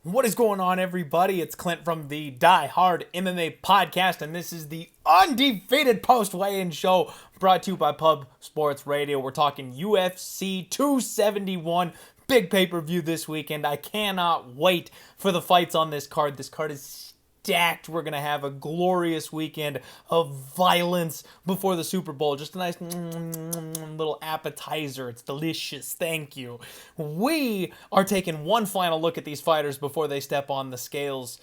What is going on, everybody? It's Clint from the Die Hard MMA podcast, and this is the Undefeated Post-Weigh-In Show brought to you by Pub Sports Radio. We're talking UFC 271, big pay-per-view this weekend. I cannot wait for the fights on this card. This card is stacked. We're going to have a glorious weekend of violence before the Super Bowl. Just a nice little appetizer. It's delicious. Thank you. We are taking one final look at these fighters before they step on the scales.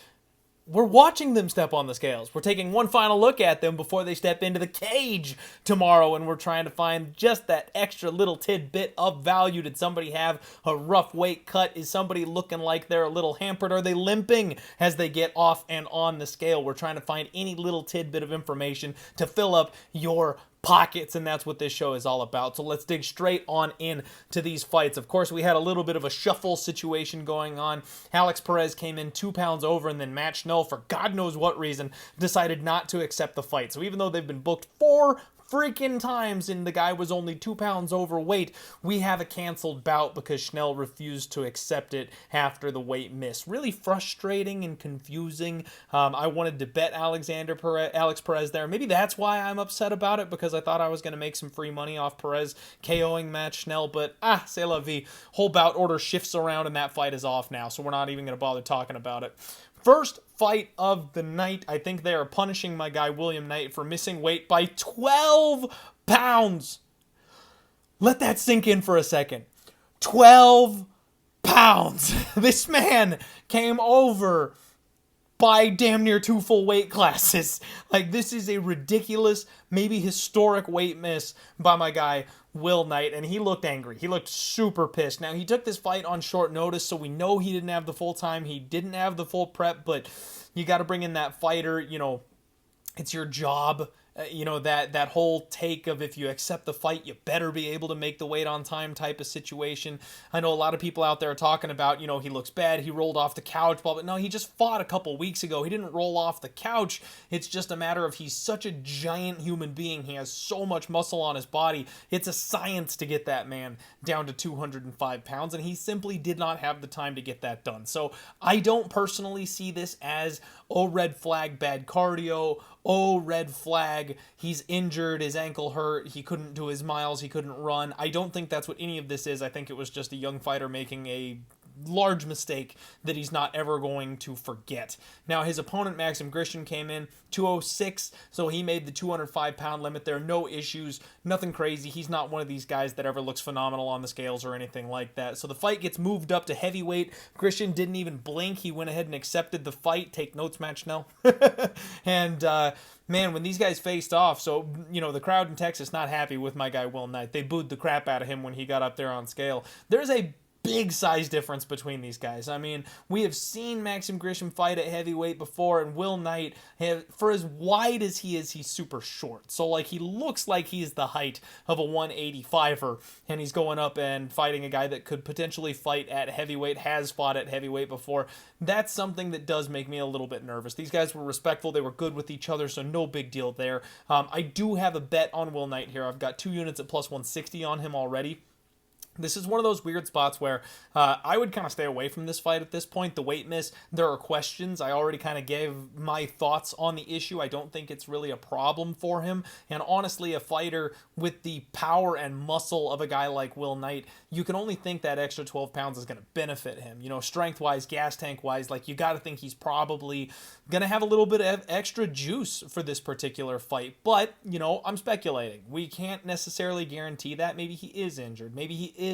We're watching them step on the scales. We're taking one final look at them before they step into the cage tomorrow, and we're trying to find just that extra little tidbit of value. Did somebody have a rough weight cut? Is somebody looking like they're a little hampered? Are they limping as they get off and on the scale? We're trying to find any little tidbit of information to fill up your pockets, and that's what this show is all about. So let's dig straight on in to these fights. Of course, we had a little bit of a shuffle situation going on. Alex Perez came in 2 pounds over, and then Matt Schnell, for God knows what reason, decided not to accept the fight. So even though they've been booked 4 freaking times and the guy was only 2 pounds overweight, we have a canceled bout because Schnell refused to accept it after the weight miss. Really frustrating and confusing. I wanted to bet Alex Perez there. Maybe that's why I'm upset about it, because I thought I was going to make some free money off Perez KOing Matt Schnell, but c'est la vie. Whole bout order shifts around and that fight is off now, so we're not even going to bother talking about it. First fight of the night. I think they are punishing my guy William Knight for missing weight by 12 pounds. Let that sink in for a second. 12 pounds. This man came over by damn near 2 full weight classes. Like, this is a ridiculous, maybe historic weight miss by my guy Will Knight, and he looked angry. He looked super pissed. Now, he took this fight on short notice, so we know he didn't have the full time. He didn't have the full prep, but you got to bring in that fighter. You know, it's your job. That whole take of, if you accept the fight, you better be able to make the weight on time type of situation. I know a lot of people out there are talking about, he looks bad, he rolled off the couch, but no, he just fought a couple weeks ago. He didn't roll off the couch. It's just a matter of, he's such a giant human being. He has so much muscle on his body. It's a science to get that man down to 205 pounds, and he simply did not have the time to get that done. So I don't personally see this as, oh, red flag, bad cardio, oh, red flag, he's injured, his ankle hurt, he couldn't do his miles, he couldn't run. I don't think that's what any of this is. I think it was just a young fighter making a large mistake that he's not ever going to forget. Now, his opponent, Maxim Grishin, came in 206, so he made the 205-pound limit there. No issues, nothing crazy. He's not one of these guys that ever looks phenomenal on the scales or anything like that. So the fight gets moved up to heavyweight. Grishin didn't even blink. He went ahead and accepted the fight. Take notes, Matt Schnell. And, man, when these guys faced off, so, the crowd in Texas not happy with my guy Will Knight. They booed the crap out of him when he got up there on scale. There's a big size difference between these guys. I mean, we have seen Maxim Grishin fight at heavyweight before, and Will Knight, for as wide as he is, he's super short. So, he looks like he's the height of a 185er, and he's going up and fighting a guy that could potentially fight at heavyweight, has fought at heavyweight before. That's something that does make me a little bit nervous. These guys were respectful. They were good with each other, so no big deal there. I do have a bet on Will Knight here. I've got 2 units at plus 160 on him already. This is one of those weird spots where I would kind of stay away from this fight at this point. The weight miss, there are questions. I already kind of gave my thoughts on the issue. I don't think it's really a problem for him. And honestly, a fighter with the power and muscle of a guy like Will Knight, you can only think that extra 12 pounds is going to benefit him. Strength-wise, gas tank-wise, you got to think he's probably going to have a little bit of extra juice for this particular fight. But, I'm speculating. We can't necessarily guarantee that. Maybe he is injured. Maybe he is,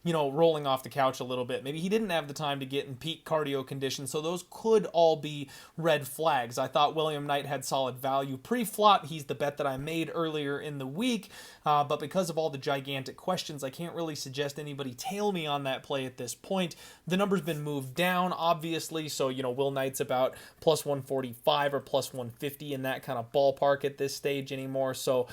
rolling off the couch a little bit. Maybe he didn't have the time to get in peak cardio condition, so those could all be red flags. I thought William Knight had solid value pre-flop. He's the bet that I made earlier in the week, but because of all the gigantic questions, I can't really suggest anybody tail me on that play at this point. The number's been moved down, obviously, so, Will Knight's about plus 145 or plus 150 in that kind of ballpark at this stage anymore, so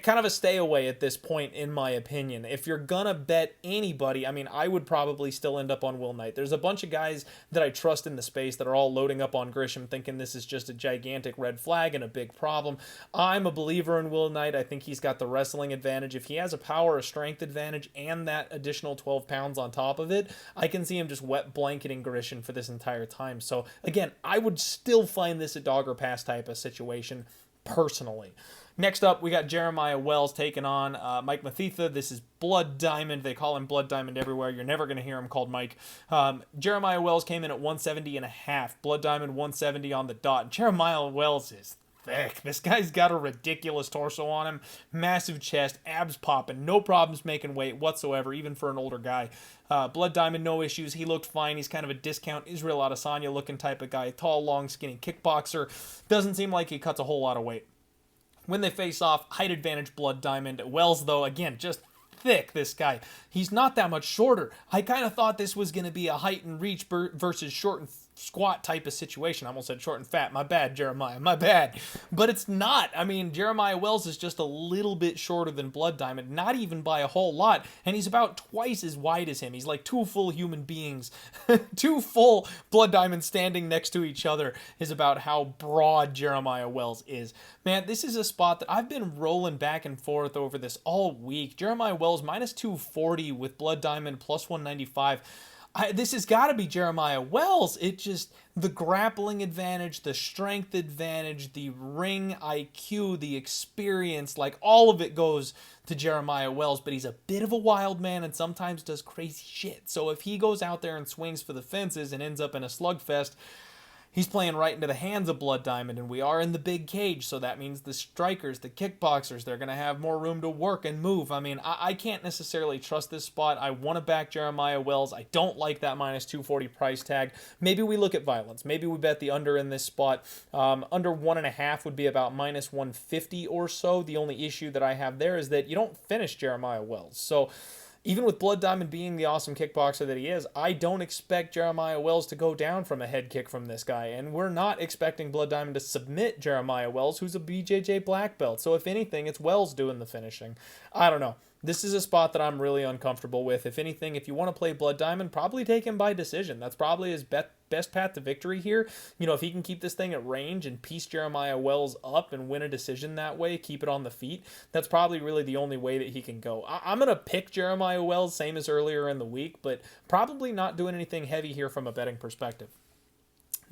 kind of a stay away at this point, in my opinion. If you're gonna bet bet anybody, I mean, I would probably still end up on Will Knight. There's a bunch of guys that I trust in the space that are all loading up on Grisham thinking this is just a gigantic red flag and a big problem. I'm a believer in Will Knight. I think he's got the wrestling advantage. If he has a power or strength advantage and that additional 12 pounds on top of it, I can see him just wet blanketing Grisham for this entire time. So again, I would still find this a dog or pass type of situation personally. Next up, we got Jeremiah Wells taking on Mike Mathetha. This is Blood Diamond. They call him Blood Diamond everywhere. You're never going to hear him called Mike. Jeremiah Wells came in at 170.5. Blood Diamond 170 on the dot. Jeremiah Wells is thick. This guy's got a ridiculous torso on him. Massive chest, abs popping, no problems making weight whatsoever, even for an older guy. Blood Diamond, no issues. He looked fine. He's kind of a discount Israel Adesanya looking type of guy. Tall, long, skinny kickboxer. Doesn't seem like he cuts a whole lot of weight. When they face off, height advantage Blood Diamond. Wells, though, again, just thick, this guy. He's not that much shorter. I kind of thought this was going to be a height and reach versus short and squat type of situation. I almost said short and fat. My bad, Jeremiah. My bad. But it's not. I mean, Jeremiah Wells is just a little bit shorter than Blood Diamond, not even by a whole lot, and he's about twice as wide as him. He's like two full human beings. Two full Blood Diamonds standing next to each other is about how broad Jeremiah Wells is. Man, this is a spot that I've been rolling back and forth over this all week. Jeremiah Wells minus 240 with Blood Diamond plus 195. This has got to be Jeremiah Wells. It just, the grappling advantage, the strength advantage, the ring IQ, the experience, like all of it goes to Jeremiah Wells, but he's a bit of a wild man and sometimes does crazy shit. So if he goes out there and swings for the fences and ends up in a slugfest, he's playing right into the hands of Blood Diamond, and we are in the big cage, so that means the strikers, the kickboxers, they're going to have more room to work and move. I mean, I can't necessarily trust this spot. I want to back Jeremiah Wells. I don't like that minus 240 price tag. Maybe we look at violence. Maybe we bet the under in this spot. Under 1.5 would be about minus 150 or so. The only issue that I have there is that you don't finish Jeremiah Wells. So even with Blood Diamond being the awesome kickboxer that he is, I don't expect Jeremiah Wells to go down from a head kick from this guy. And we're not expecting Blood Diamond to submit Jeremiah Wells, who's a BJJ black belt. So if anything, it's Wells doing the finishing. I don't know. This is a spot that I'm really uncomfortable with. If anything, if you want to play Blood Diamond, probably take him by decision. That's probably his best path to victory here. You know, if he can keep this thing at range and piece Jeremiah Wells up and win a decision that way, keep it on the feet, that's probably really the only way that he can go. I'm going to pick Jeremiah Wells, same as earlier in the week, but probably not doing anything heavy here from a betting perspective.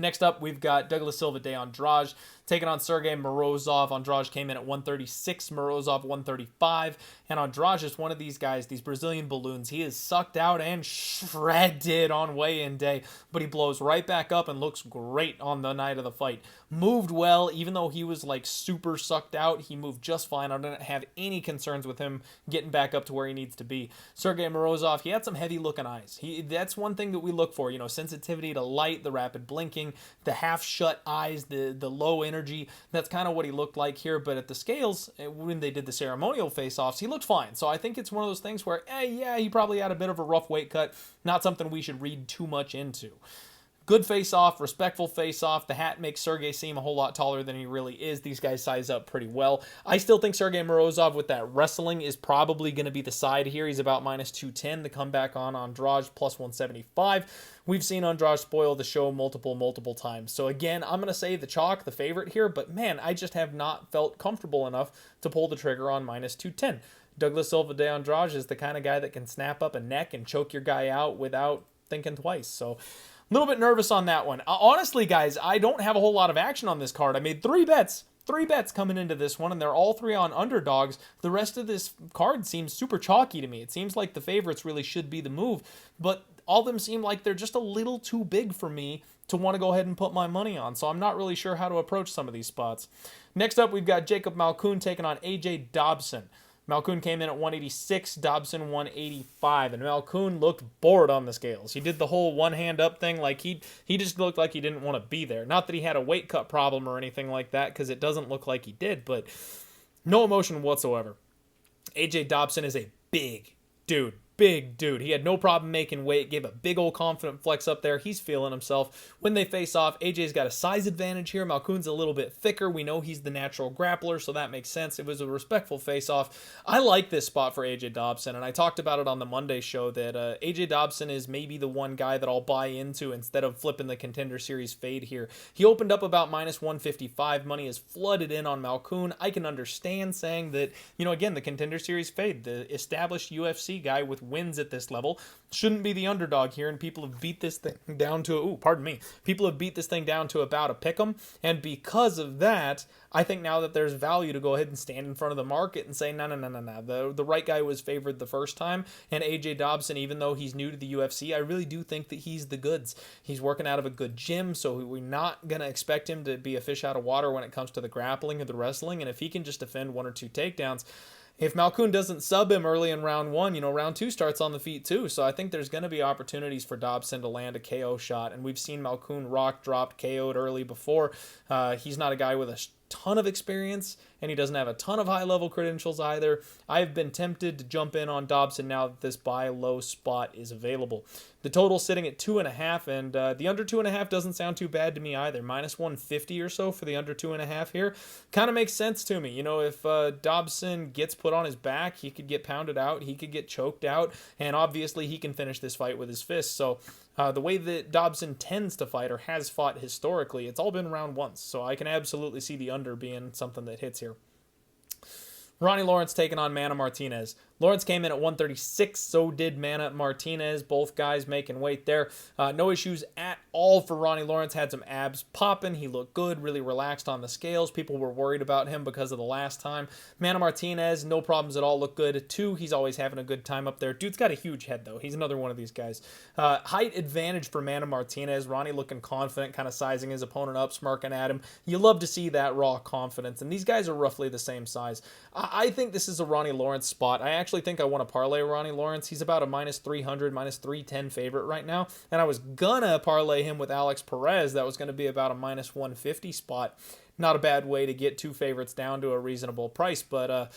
Next up, we've got Douglas Silva de Andrade taking on Sergey Morozov. Andrade came in at 136, Morozov 135. And Andrade is one of these guys, these Brazilian balloons. He is sucked out and shredded on weigh-in day, but he blows right back up and looks great on the night of the fight. Moved well, even though he was like super sucked out, he moved just fine. I didn't have any concerns with him getting back up to where he needs to be. Sergey Morozov, he had some heavy-looking eyes. That's one thing that we look for, you know, sensitivity to light, the rapid blinking, the half-shut eyes, the low energy. That's kind of what he looked like here, but at the scales, when they did the ceremonial face-offs, he looked fine. So I think it's one of those things where, yeah, he probably had a bit of a rough weight cut. Not something we should read too much into. Good face-off, respectful face-off. The hat makes Sergey seem a whole lot taller than he really is. These guys size up pretty well. I still think Sergey Morozov with that wrestling is probably going to be the side here. He's about minus 210 to come back on Andrade plus 175. We've seen Andrade spoil the show multiple times. So again, I'm going to say the chalk, the favorite here, but man, I just have not felt comfortable enough to pull the trigger on minus 210. Douglas Silva de Andrade is the kind of guy that can snap up a neck and choke your guy out without thinking twice. So a little bit nervous on that one. Honestly, guys, I don't have a whole lot of action on this card. I made three bets coming into this one, and they're all three on underdogs. The rest of this card seems super chalky to me. It seems like the favorites really should be the move, but all of them seem like they're just a little too big for me to want to go ahead and put my money on, so I'm not really sure how to approach some of these spots. Next up, we've got Jacob Malkoun taking on AJ Dobson. Malkoun came in at 186, Dobson 185, and Malkoun looked bored on the scales. He did the whole one hand up thing, like he just looked like he didn't want to be there. Not that he had a weight cut problem or anything like that, because it doesn't look like he did, but no emotion whatsoever. AJ Dobson is a big dude. big dude. He had no problem making weight, gave a big old confident flex up there. He's feeling himself. When they face off, AJ's got a size advantage here. Malkoun's a little bit thicker. We know he's the natural grappler, so that makes sense. It was a respectful face-off. I like this spot for AJ Dobson, and I talked about it on the Monday show that AJ Dobson is maybe the one guy that I'll buy into instead of flipping the Contender Series fade here. He opened up about minus 155. Money is flooded in on Malkoun. I can understand saying that, again, the Contender Series fade, the established UFC guy with wins at this level, shouldn't be the underdog here, and people have beat this thing down to, people have beat this thing down to about a pick'em, and because of that, I think now that there's value to go ahead and stand in front of the market and say, no. The right guy was favored the first time, and AJ Dobson, even though he's new to the UFC, I really do think that he's the goods. He's working out of a good gym, so we're not going to expect him to be a fish out of water when it comes to the grappling or the wrestling, and if he can just defend 1 or 2 takedowns, if Malkoun doesn't sub him early in round 1, round 2 starts on the feet too. So I think there's going to be opportunities for Dobson to land a KO shot. And we've seen Malkoun rock dropped, KO'd early before. He's not a guy with a ton of experience, and he doesn't have a ton of high-level credentials either. I've been tempted to jump in on Dobson now that this buy low spot is available. The total sitting at 2.5, and the under 2.5 doesn't sound too bad to me either. Minus 150 or so for the under 2.5 here kind of makes sense to me. If Dobson gets put on his back, he could get pounded out, he could get choked out, and obviously he can finish this fight with his fists. So the way that Dobson tends to fight or has fought historically, it's all been round ones. So I can absolutely see the under being something that hits here. Ronnie Lawrence taking on Mana Martinez. Lawrence came in at 136, so did Mana Martinez. Both guys making weight there. No issues at all for Ronnie Lawrence. Had some abs popping. He looked good, really relaxed on the scales. People were worried about him because of the last time. Mana Martinez, no problems at all. Looked good too. He's always having a good time up there. Dude's got a huge head, though. He's another one of these guys. Height advantage for Mana Martinez. Ronnie looking confident, kind of sizing his opponent up, smirking at him. You love to see that raw confidence, and these guys are roughly the same size. I think this is a Ronnie Lawrence spot. I actually think I want to parlay Ronnie Lawrence. He's about a minus 300, minus 310 favorite right now, and I was gonna parlay him with Alex Perez. That was going to be about a minus 150 spot. Not a bad way to get 2 favorites down to a reasonable price, but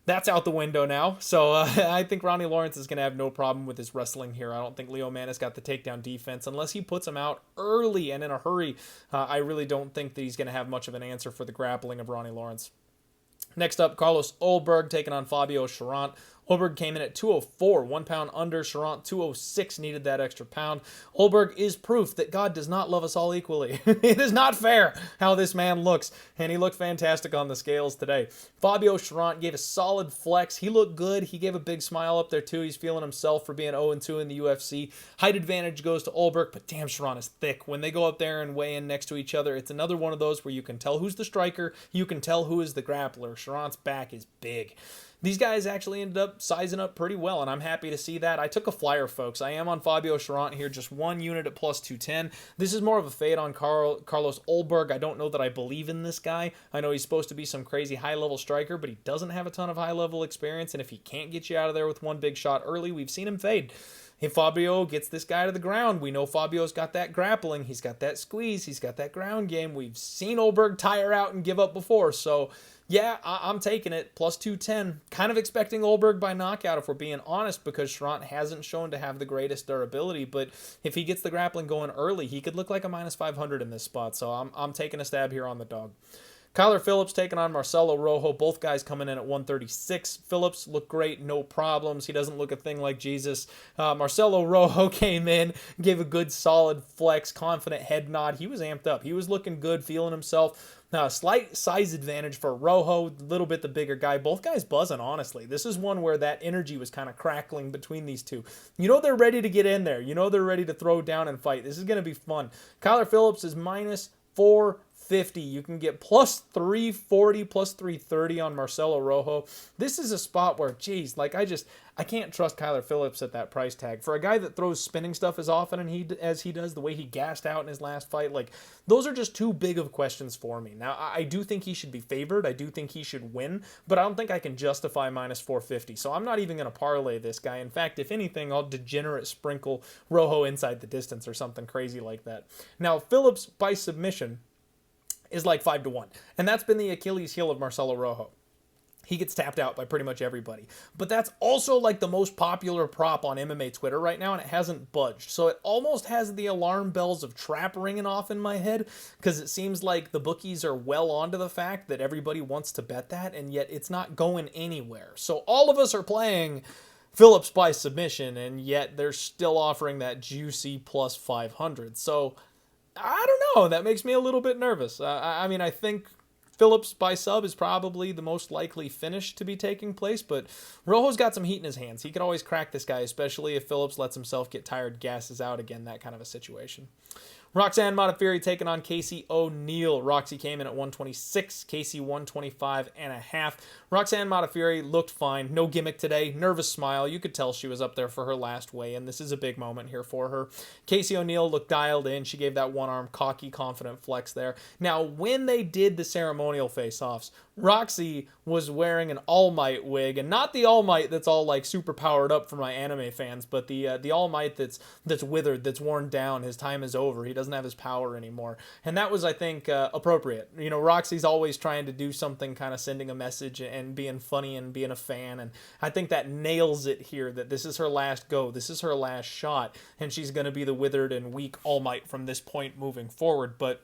that's out the window now. So I think Ronnie Lawrence is going to have no problem with his wrestling here. I don't think Leo Mana's got the takedown defense. Unless he puts him out early and in a hurry, I really don't think that he's going to have much of an answer for the grappling of Ronnie Lawrence. Next up, Carlos Olberg taking on Fabio Cherant. Olberg came in at 204, 1 pound under. Cherant 206, needed that extra pound. Olberg is proof that God does not love us all equally. It is not fair how this man looks, and he looked fantastic on the scales today. Fabio Cherant gave a solid flex. He looked good. He gave a big smile up there too. He's feeling himself for being 0-2 in the UFC. Height advantage goes to Olberg, but damn, Cherant is thick. When they go up there and weigh in next to each other, it's another one of those where you can tell who's the striker, you can tell who is the grappler. Cherant's back is big. These guys actually ended up sizing up pretty well, and I'm happy to see that. I took a flyer, folks. I am on Fabio Cherant here, just 1 unit at plus 210. This is more of a fade on Carlos Olberg. I don't know that I believe in this guy. I know he's supposed to be some crazy high-level striker, but he doesn't have a ton of high-level experience, and if he can't get you out of there with one big shot early, we've seen him fade. If Fabio gets this guy to the ground, we know Fabio's got that grappling, he's got that squeeze, he's got that ground game. We've seen Olberg tire out and give up before, so yeah, I'm taking it, plus 210. Kind of expecting Olberg by knockout, if we're being honest, because Cherant hasn't shown to have the greatest durability, but if he gets the grappling going early, he could look like a minus 500 in this spot, so I'm taking a stab here on the dog. Kyler Phillips taking on Marcelo Rojo. Both guys coming in at 136. Phillips looked great, no problems. He doesn't look a thing like Jesus. Marcelo Rojo came in, gave a good solid flex, confident head nod. He was amped up. He was looking good, feeling himself. Now, a slight size advantage for Rojo, a little bit the bigger guy. Both guys buzzing, honestly. This is one where that energy was kind of crackling between these two. You know they're ready to get in there. You know they're ready to throw down and fight. This is going to be fun. Kyler Phillips is minus 450. You can get plus 340, plus 330 on Marcelo Rojo. This is a spot where, geez, like I can't trust Kyler Phillips at that price tag. For a guy that throws spinning stuff as often as he does, the way he gassed out in his last fight, like those are just too big of questions for me. Now, I do think he should be favored. I do think he should win, but I don't think I can justify minus 450. So I'm not even going to parlay this guy. In fact, if anything, I'll degenerate sprinkle Rojo inside the distance or something crazy like that. Now, Phillips by submission is like 5-1, and that's been the Achilles heel of Marcelo Rojo. he gets tapped out by pretty much everybody. But that's also like the most popular prop on MMA Twitter right now, and it hasn't budged. So it almost has the alarm bells of trap ringing off in my head, because it seems like the bookies are well onto the fact that everybody wants to bet that, and yet it's not going anywhere. So all of us are playing Phillips by submission, and yet they're still offering that juicy plus 500. So I don't know. That makes me a little bit nervous. I mean, I think Phillips by sub is probably the most likely finish to be taking place, but Rojo's got some heat in his hands. He could always crack this guy, especially if Phillips lets himself get tired, gasses out again, that kind of a situation. Roxanne Modafferi taking on Casey ONeill. Roxy came in at 126, Casey 125.5. Roxanne Modafferi looked fine. No gimmick today. Nervous smile. You could tell she was up there for her last weigh-in. This is a big moment here for her. Casey ONeill looked dialed in. She gave that one-arm cocky, confident flex there. Now, when they did the ceremonial face-offs, Roxy was wearing an All Might wig, and not the All Might that's all like super powered up for my anime fans, but the All Might that's withered, that's worn down. His time is over. He doesn't have his power anymore, and that was, I think, appropriate. You know, Roxy's always trying to do something, kind of sending a message and being funny and being a fan, and I think that nails it here. That this is her last go. This is her last shot, and she's going to be the withered and weak All Might from this point moving forward. But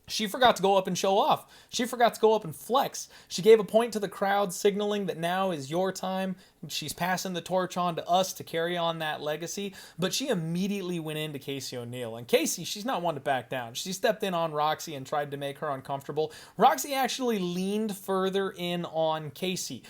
she forgot to go up and show off. She forgot to go up and flex. She gave a point to the crowd, signaling that now is your time. She's passing the torch on to us to carry on that legacy. But she immediately went into Casey ONeill. And Casey, she's not one to back down. She stepped in on Roxy and tried to make her uncomfortable. Roxy actually leaned further in on Casey.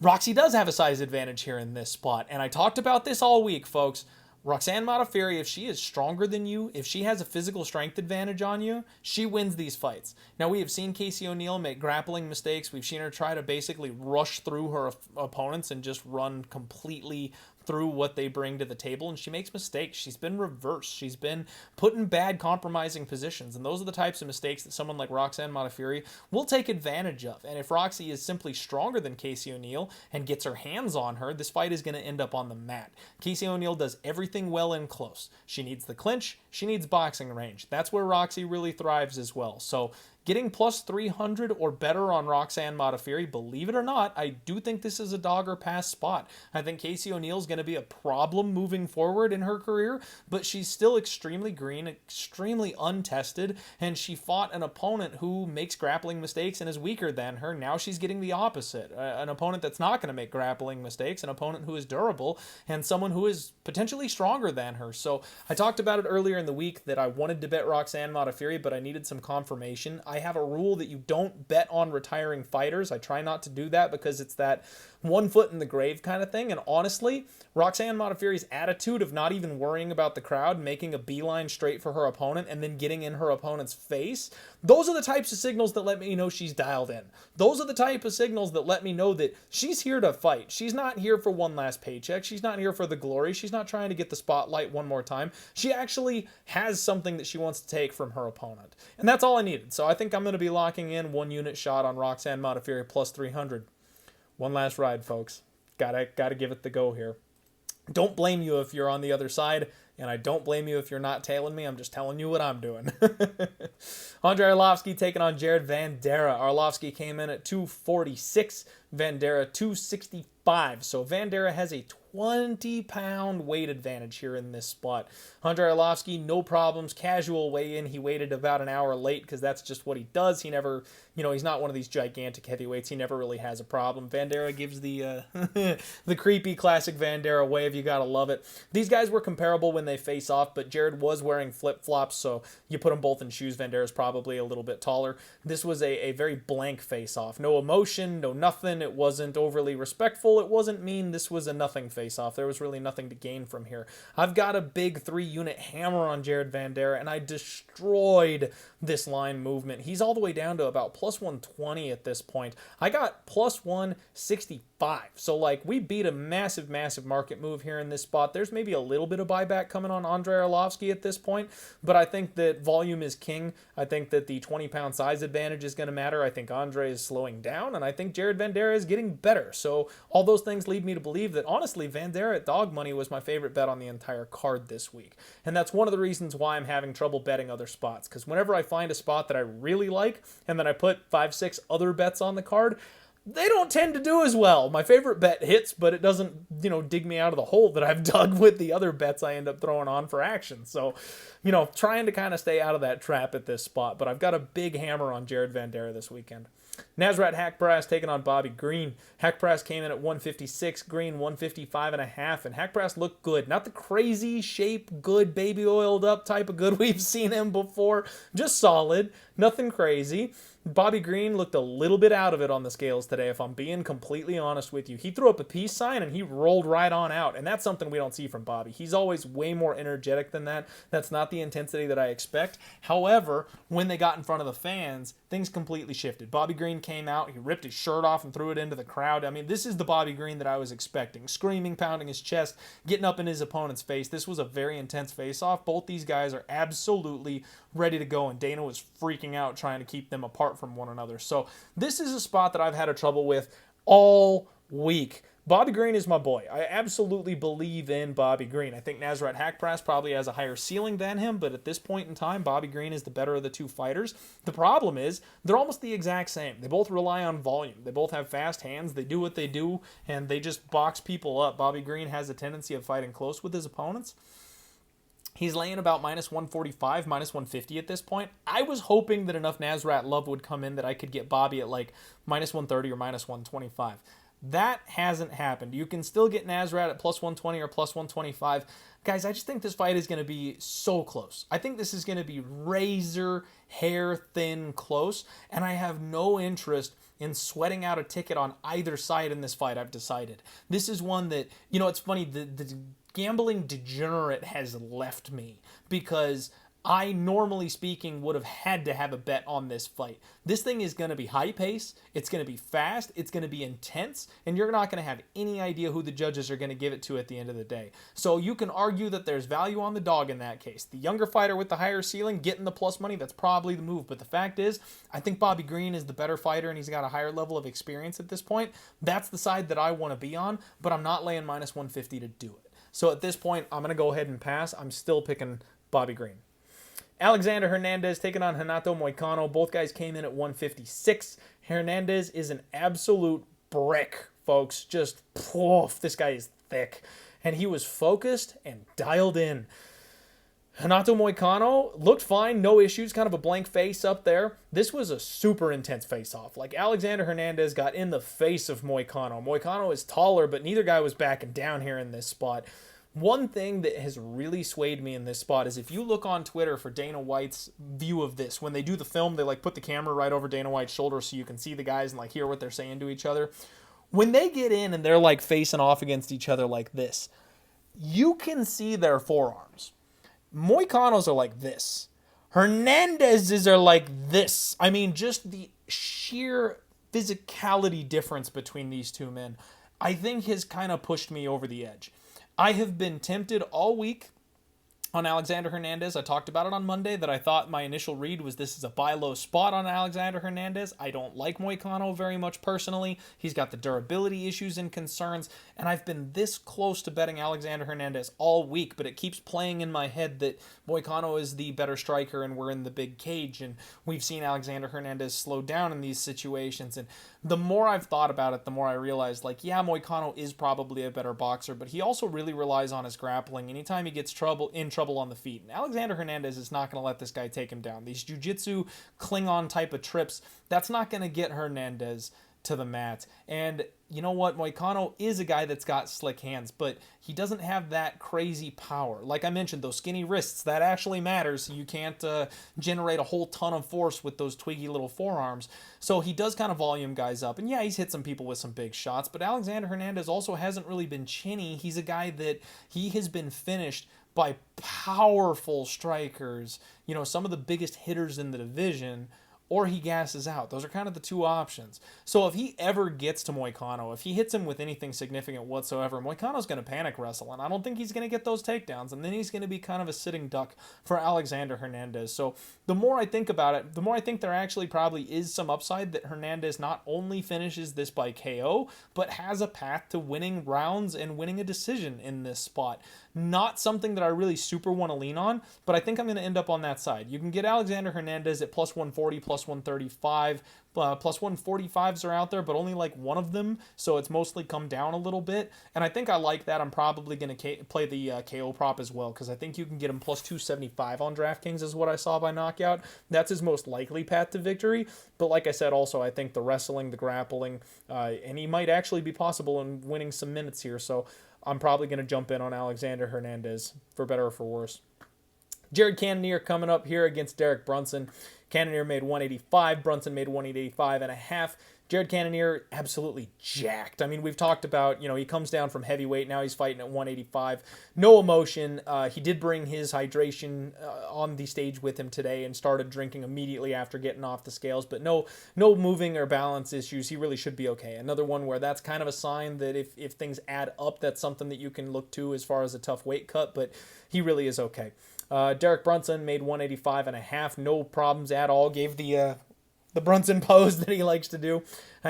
Roxy does have a size advantage here in this spot. And I talked about this all week, folks. Roxanne Modafferi, if she is stronger than you, if she has a physical strength advantage on you, she wins these fights. Now, we have seen Casey ONeill make grappling mistakes. We've seen her try to basically rush through her opponents and just run completely through what they bring to the table, and she makes mistakes. She's been reversed. She's been put in bad, compromising positions, and those are the types of mistakes that someone like Roxanne Modafferi will take advantage of. And if Roxy is simply stronger than Casey ONeill and gets her hands on her, this fight is going to end up on the mat. Casey ONeill does everything well in close. She needs the clinch. She needs boxing range. That's where Roxy really thrives as well. So getting plus 300 or better on Roxanne Modafferi, believe it or not, I do think this is a dog or pass spot. I think Casey ONeill's going to be a problem moving forward in her career, but she's still extremely green, extremely untested, and she fought an opponent who makes grappling mistakes and is weaker than her. Now she's getting the opposite. An opponent that's not going to make grappling mistakes, an opponent who is durable, and someone who is potentially stronger than her. So I talked about it earlier in the week that I wanted to bet Roxanne Modafferi, but I needed some confirmation. I have a rule that you don't bet on retiring fighters. I try not to do that because it's that one foot in the grave kind of thing. And honestly, Roxanne Modafferi's attitude of not even worrying about the crowd, making a beeline straight for her opponent, and then getting in her opponent's face, those are the types of signals that let me know she's dialed in. Those are the type of signals that let me know that she's here to fight. She's not here for one last paycheck. She's not here for the glory. She's not trying to get the spotlight one more time. She actually has something that she wants to take from her opponent. And that's all I needed. So I think I'm going to be locking in 1 unit shot on Roxanne Modafferi plus 300. One last ride, folks. Gotta give it the go here. Don't blame you if you're on the other side, and I don't blame you if you're not tailing me. I'm just telling you what I'm doing. Andrei Arlovski taking on Jared Vanderaa. Arlovski came in at 246, Vanderaa 265. So Vanderaa has a 20-pound weight advantage here in this spot. Andrei Arlovski, no problems, casual weigh-in. He waited about an hour late because that's just what he does. He never, he's not one of these gigantic heavyweights. He never really has a problem. Vanderaa gives the the creepy classic Vanderaa wave. You gotta love it. These guys were comparable when they face off, but Jared was wearing flip-flops, so you put them both in shoes. Vanderaa is probably a little bit taller. This was a very blank face-off. No emotion, no nothing. It wasn't overly respectful. It wasn't mean. This was a nothing face-off. There was really nothing to gain from here. I've got a big 3-unit hammer on Jared Vanderaa, and I destroyed this line movement. He's all the way down to about plus 120 at this point. I got plus 165. So, we beat a massive, massive market move here in this spot. There's maybe a little bit of buyback coming on Andrei Arlovski at this point, but I think that volume is king. I think that the 20-pound size advantage is going to matter. I think Andrei is slowing down, and I think Jared Vanderaa is getting better. So, all those things lead me to believe that, honestly, Vanderaa at dog money was my favorite bet on the entire card this week. And that's one of the reasons why I'm having trouble betting other spots, because whenever I find a spot that I really like, and then I put 5-6 other bets on the card, they don't tend to do as well. My favorite bet hits, but it doesn't, dig me out of the hole that I've dug with the other bets I end up throwing on for action. So, trying to kind of stay out of that trap at this spot. But I've got a big hammer on Jared Vanderaa this weekend. Nasrat Haqparast taking on Bobby Green. Haqparast came in at 156, Green 155.5, and Haqparast looked good. Not the crazy shape, good, baby oiled up type of good we've seen him before. Just solid, nothing crazy. Bobby Green looked a little bit out of it on the scales today, if I'm being completely honest with you. He threw up a peace sign and he rolled right on out, and that's something we don't see from Bobby. He's always way more energetic than that. That's not the intensity that I expect. However, when they got in front of the fans, things completely shifted. Bobby Green came out, he ripped his shirt off and threw it into the crowd. I mean, this is the Bobby Green that I was expecting. Screaming, pounding his chest, getting up in his opponent's face. This was a very intense face-off. Both these guys are absolutely ready to go, and Dana was freaking out trying to keep them apart from one another. So this is a spot that I've had a trouble with all week. Bobby Green is my boy. I absolutely believe in Bobby Green. I think Nasrat Haqparast probably has a higher ceiling than him, but at this point in time, Bobby Green is the better of the two fighters. The problem is they're almost the exact same. They both rely on volume. They both have fast hands. They do what they do, and they just box people up. Bobby Green has a tendency of fighting close with his opponents. He's laying about minus 145, minus 150 at this point. I was hoping that enough Nasrat love would come in that I could get Bobby at like minus 130 or minus 125. That hasn't happened. You can still get Nasrat at plus 120 or plus 125. Guys, I just think this fight is going to be so close. I think this is going to be razor hair thin close, and I have no interest in sweating out a ticket on either side in this fight, I've decided. This is one that, it's funny, the gambling degenerate has left me because I, normally speaking, would have had to have a bet on this fight. This thing is going to be high pace, it's going to be fast, it's going to be intense, and you're not going to have any idea who the judges are going to give it to at the end of the day. So you can argue that there's value on the dog in that case. The younger fighter with the higher ceiling, getting the plus money, that's probably the move. But the fact is, I think Bobby Green is the better fighter, and he's got a higher level of experience at this point. That's the side that I want to be on, but I'm not laying minus 150 to do it. So at this point, I'm going to go ahead and pass. I'm still picking Bobby Green. Alexander Hernandez taking on Renato Moicano. Both guys came in at 156. Hernandez is an absolute brick, folks. Just, poof, this guy is thick. And he was focused and dialed in. Renato Moicano looked fine, no issues, kind of a blank face up there. This was a super intense face-off. Like, Alexander Hernandez got in the face of Moicano. Moicano is taller, but neither guy was backing down here in this spot. One thing that has really swayed me in this spot is if you look on Twitter for Dana White's view of this, when they do the film, they put the camera right over Dana White's shoulder so you can see the guys and hear what they're saying to each other. When they get in and they're facing off against each other like this, you can see their forearms. Moicano's are like this. Hernandez's are like this. I mean, just the sheer physicality difference between these two men, I think has kind of pushed me over the edge. I have been tempted all week on Alexander Hernandez. I talked about it on Monday that I thought my initial read was this is a buy low spot on Alexander Hernandez. I don't like Moicano very much personally. He's got the durability issues and concerns, and I've been this close to betting Alexander Hernandez all week, but it keeps playing in my head that Moicano is the better striker and we're in the big cage, and we've seen Alexander Hernandez slow down in these situations. And the more I've thought about it, the more I realize, Moicano is probably a better boxer, but he also really relies on his grappling anytime he gets in trouble on the feet. And Alexander Hernandez is not going to let this guy take him down. These jiu-jitsu Klingon type of trips, that's not going to get Hernandez to the mat. And you know what? Moicano is a guy that's got slick hands, but he doesn't have that crazy power. Like I mentioned, those skinny wrists, that actually matters. You can't generate a whole ton of force with those twiggy little forearms. So he does kind of volume guys up. And yeah, he's hit some people with some big shots, but Alexander Hernandez also hasn't really been chinny. He's a guy that he has been finished by powerful strikers, some of the biggest hitters in the division, or he gasses out. Those are kind of the two options. So if he ever gets to Moicano, if he hits him with anything significant whatsoever, Moicano's going to panic wrestle, and I don't think he's going to get those takedowns, and then he's going to be kind of a sitting duck for Alexander Hernandez. So the more I think about it, the more I think there actually probably is some upside that Hernandez not only finishes this by KO, but has a path to winning rounds and winning a decision in this spot. Not something that I really super want to lean on, but I think I'm going to end up on that side. You can get Alexander Hernandez at plus 140, plus plus 135. Plus 145s are out there, but only like one of them, so it's mostly come down a little bit. And I think I like that. I'm probably going to play the KO prop as well, because I think you can get him plus 275 on DraftKings is what I saw by knockout. That's his most likely path to victory. But like I said, also, I think the wrestling, the grappling, and he might actually be possible in winning some minutes here. So I'm probably going to jump in on Alexander Hernandez, for better or for worse. Jared Cannonier coming up here against Derek Brunson. Cannonier made 185. Brunson made 185.5. Jared Cannonier absolutely jacked. I mean, we've talked about, he comes down from heavyweight. Now he's fighting at 185. No emotion. He did bring his hydration on the stage with him today and started drinking immediately after getting off the scales. But no moving or balance issues. He really should be okay. Another one where that's kind of a sign that if things add up, that's something that you can look to as far as a tough weight cut. But he really is okay. Derek Brunson made 185.5. No problems at all. Gave the Brunson pose that he likes to do.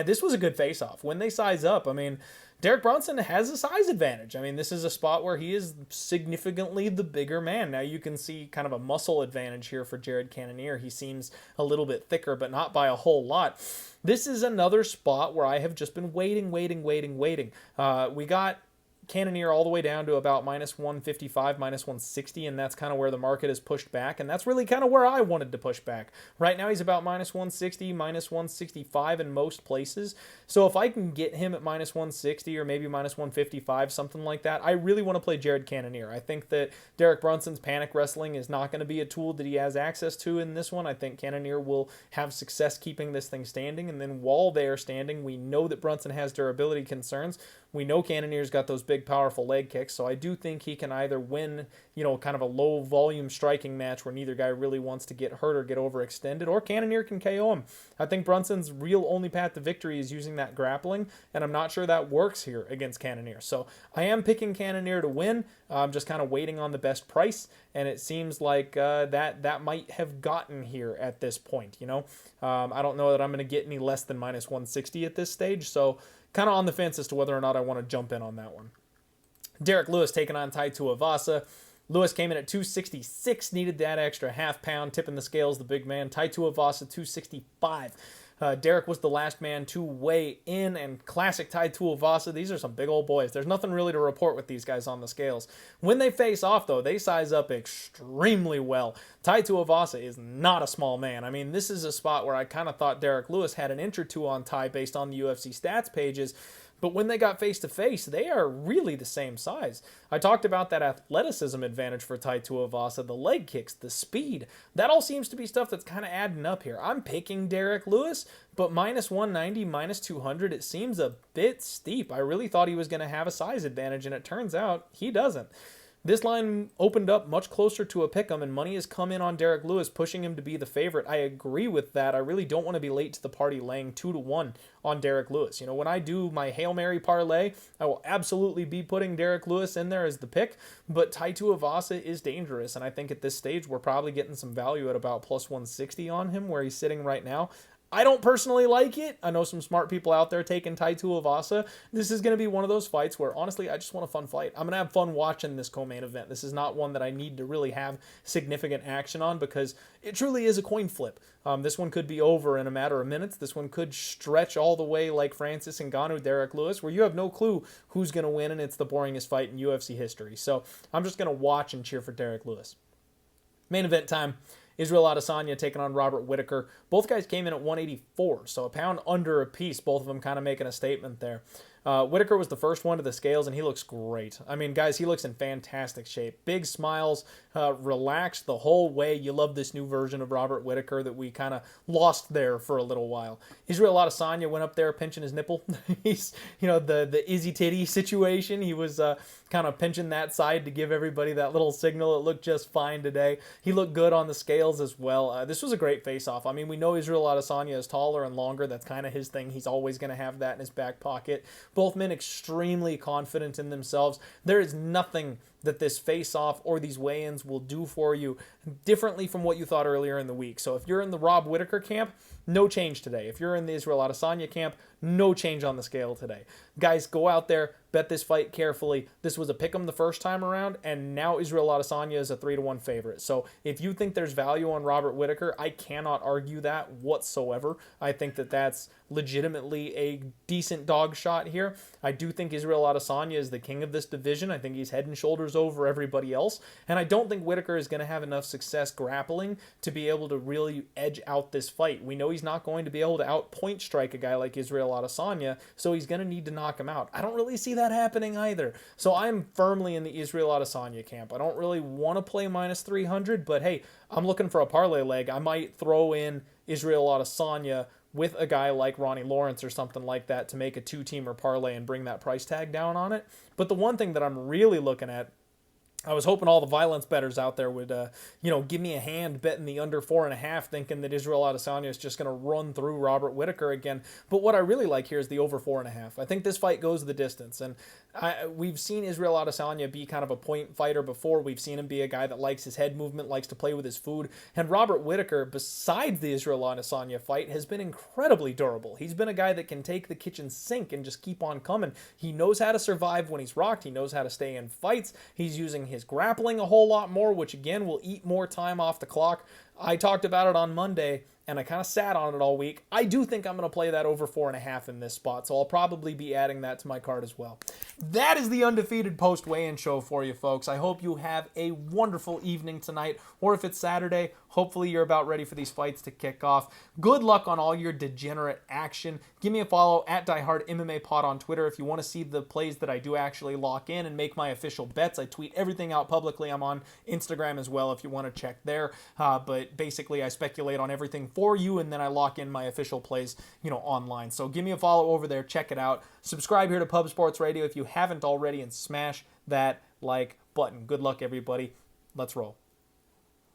This was a good face-off. When they size up, I mean, Derek Brunson has a size advantage. I mean, this is a spot where he is significantly the bigger man. Now you can see kind of a muscle advantage here for Jared Cannonier. He seems a little bit thicker, but not by a whole lot. This is another spot where I have just been waiting. We got Cannonier all the way down to about minus 155, minus 160, and that's kind of where the market has pushed back, and that's really kind of where I wanted to push back. Right now he's about minus 160, minus 165 in most places, so if I can get him at minus 160 or maybe minus 155, something like that, I really want to play Jared Cannonier. I think that Derek Brunson's panic wrestling is not going to be a tool that he has access to in this one. I think Cannonier will have success keeping this thing standing, and then while they are standing, we know that Brunson has durability concerns. We know Cannonier's got those big, powerful leg kicks, so I do think he can either win, kind of a low-volume striking match where neither guy really wants to get hurt or get overextended, or Cannonier can KO him. I think Brunson's real only path to victory is using that grappling, and I'm not sure that works here against Cannonier. So I am picking Cannonier to win. I'm just kind of waiting on the best price, and it seems like that might have gotten here at this point, I don't know that I'm going to get any less than minus 160 at this stage, so kind of on the fence as to whether or not I want to jump in on that one. Derrick Lewis taking on Tai Tuivasa. Lewis came in at 266, needed that extra half pound, tipping the scales, the big man. Tai Tuivasa, 265. Derrick was the last man to weigh in, and classic Tai Tuivasa, these are some big old boys. There's nothing really to report with these guys on the scales. When they face off, though, they size up extremely well. Tai Tuivasa is not a small man. I mean, this is a spot where I kind of thought Derrick Lewis had an inch or two on Tai based on the UFC stats pages, but when they got face-to-face, they are really the same size. I talked about that athleticism advantage for Tai Tuivasa, the leg kicks, the speed. That all seems to be stuff that's kind of adding up here. I'm picking Derrick Lewis, but minus 190, minus 200, it seems a bit steep. I really thought he was going to have a size advantage, and it turns out he doesn't. This line opened up much closer to a pick'em, and money has come in on Derrick Lewis, pushing him to be the favorite. I agree with that. I really don't want to be late to the party laying 2-1 on Derrick Lewis. When I do my Hail Mary parlay, I will absolutely be putting Derrick Lewis in there as the pick, but Tai Tuivasa is dangerous, and I think at this stage we're probably getting some value at about plus 160 on him, where he's sitting right now. I don't personally like it. I know some smart people out there taking Tai Tuivasa. This is going to be one of those fights where, honestly, I just want a fun fight. I'm going to have fun watching this co-main event. This is not one that I need to really have significant action on because it truly is a coin flip. This one could be over in a matter of minutes. This one could stretch all the way like Francis Ngannou, Derrick Lewis, where you have no clue who's going to win, and it's the boringest fight in UFC history. So I'm just going to watch and cheer for Derrick Lewis. Main event time. Israel Adesanya taking on Robert Whittaker. Both guys came in at 184, so a pound under a piece. Both of them kind of making a statement there. Whittaker was the first one to the scales, and he looks great. I mean, guys, he looks in fantastic shape. Big smiles, relaxed the whole way. You love this new version of Robert Whittaker that we kind of lost there for a little while. Israel Adesanya went up there pinching his nipple. He's, the Izzy Titty situation. He was kind of pinching that side to give everybody that little signal. It looked just fine today. He looked good on the scales as well. This was a great face-off. I mean, we know Israel Adesanya is taller and longer. That's kind of his thing. He's always going to have that in his back pocket. Both men extremely confident in themselves. There is nothing that this face-off or these weigh-ins will do for you differently from what you thought earlier in the week. So if you're in the Rob Whittaker camp, no change today. If you're in the Israel Adesanya camp, no change on the scale today. Guys, go out there, bet this fight carefully. This was a pick'em the first time around, and now Israel Adesanya is a 3-1 favorite. So if you think there's value on Robert Whittaker, I cannot argue that whatsoever. I think that that's legitimately a decent dog shot here. I do think Israel Adesanya is the king of this division. I think he's head and shoulders over everybody else, and I don't think Whittaker is going to have enough success grappling to be able to really edge out this fight. We know he's not going to be able to out-point strike a guy like Israel Adesanya, so he's going to need to knock him out. I don't really see that happening either. So I'm firmly in the Israel Adesanya camp. I don't really want to play minus 300, but hey, I'm looking for a parlay leg. I might throw in Israel Adesanya with a guy like Ronnie Lawrence or something like that to make a two-teamer parlay and bring that price tag down on it. But the one thing that I'm really looking at, I was hoping all the violence bettors out there would, give me a hand betting the under 4.5, thinking that Israel Adesanya is just going to run through Robert Whittaker again. But what I really like here is the over 4.5. I think this fight goes the distance, and we've seen Israel Adesanya be kind of a point fighter before. We've seen him be a guy that likes his head movement, likes to play with his food. And Robert Whittaker, besides the Israel Adesanya fight, has been incredibly durable. He's been a guy that can take the kitchen sink and just keep on coming. He knows how to survive when he's rocked. He knows how to stay in fights. He's using his grappling a whole lot more, which again will eat more time off the clock. I talked about it on Monday, and I kind of sat on it all week. I do think I'm going to play that over 4.5 in this spot, so I'll probably be adding that to my card as well. That is the Undefeated post weigh-in show for you folks. I hope you have a wonderful evening tonight, or if it's Saturday, hopefully you're about ready for these fights to kick off. Good luck on all your degenerate action. Give me a follow at Die MMA Pod on Twitter if you want to see the plays that I do actually lock in and make my official bets. I tweet everything out publicly. I'm on Instagram as well if you want to check there. But basically I speculate on everything for you, and then I lock in my official plays, online. So give me a follow over there. Check it out. Subscribe here to Pub Sports Radio if you haven't already, and smash that like button. Good luck, everybody. Let's roll.